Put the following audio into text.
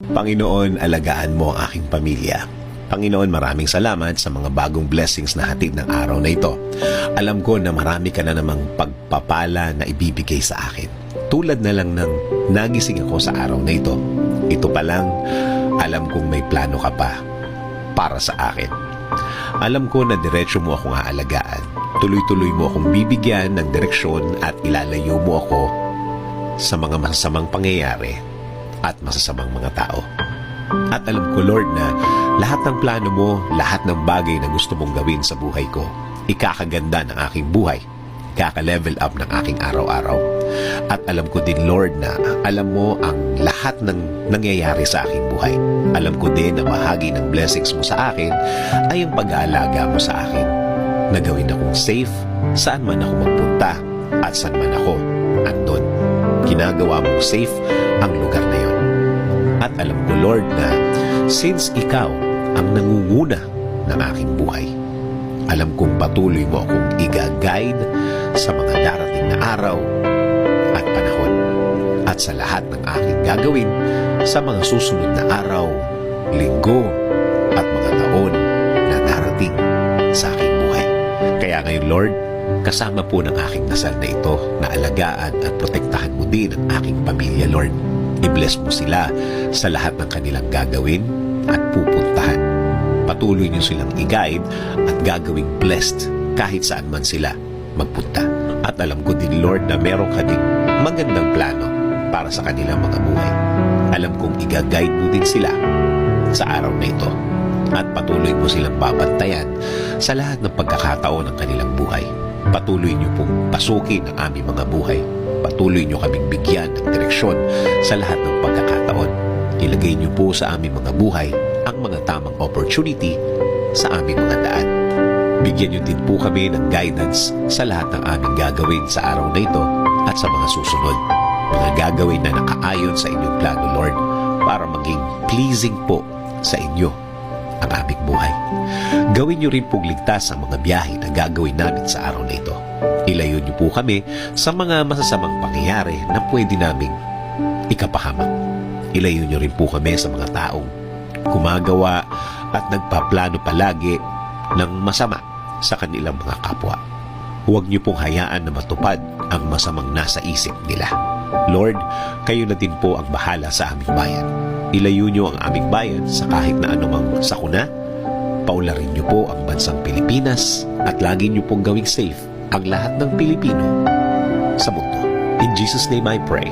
Panginoon, alagaan mo ang aking pamilya. Panginoon, maraming salamat sa mga bagong blessings na hatid ng araw na ito. Alam ko na marami ka na namang pagpapala na ibibigay sa akin. Tulad na lang ng nagising ako sa araw na ito. Ito pa lang, alam kong may plano ka pa para sa akin. Alam ko na diretso mo akong aalagaan. Tuloy-tuloy mo akong bibigyan ng direksyon at ilalayo mo ako sa mga masasamang pangyayari at masasamang mga tao. At alam ko, Lord, na lahat ng plano mo, lahat ng bagay na gusto mong gawin sa buhay ko, ikakaganda ng aking buhay, ikaka-level up ng aking araw-araw. At alam ko din, Lord, na alam mo ang lahat ng nangyayari sa aking buhay. Alam ko din na bahagi ng blessings mo sa akin ay ang pag-aalaga mo sa akin, na gawin akong safe saan man ako magpunta at saan man ako andun. Ginagawa mong safe ang lugar na yon. At alam ko, Lord, na since ikaw ang nangunguna ng aking buhay, alam kong patuloy mo akong i-guide sa mga darating na araw at panahon at sa lahat ng aking gagawin sa mga susunod na araw, linggo at mga taon na darating sa aking buhay. Kaya ngayon, Lord, kasama po ng aking dasal na ito na alagaan at protektahan mo din ang aking pamilya, Lord. I-bless mo sila sa lahat ng kanilang gagawin at pupuntahan. Patuloy niyo silang i-guide at gagawing blessed kahit saan man sila magpunta. At alam ko din, Lord, na meron ka ding magandang plano para sa kanilang mga buhay. Alam kong i-guide mo din sila sa araw na ito. At patuloy mo silang babantayan sa lahat ng pagkakataon ng kanilang buhay. Patuloy niyo pong pasukin ang aming mga buhay. Patuloy niyo kaming bigyan ng direksyon sa lahat ng pagkakataon. Ilagay niyo po sa aming mga buhay ang mga tamang opportunity sa aming mga daan. Bigyan niyo din po kami ng guidance sa lahat ng aming gagawin sa araw na ito at sa mga susunod. Mga gagawin na nakaayon sa inyong plano, Lord, para maging pleasing po sa inyo ang aming buhay. Gawin niyo rin pong ligtas ang mga biyahe na gagawin namin sa araw na ito. Ilayo niyo po kami sa mga masasamang pangyayari na pwede naming ikapahamak. Ilayo niyo rin po kami sa mga taong gumagawa at nagpaplano palagi ng masama sa kanilang mga kapwa. Huwag niyo pong hayaan na matupad ang masamang nasa isip nila. Lord, kayo na din po ang bahala sa aming bayan. Ilayo niyo ang aming bayan sa kahit na anumang sakuna. Paularin niyo po ang bansang Pilipinas at lagi niyo pong gawing safe ang lahat ng Pilipino sa mundo. In Jesus' name I pray.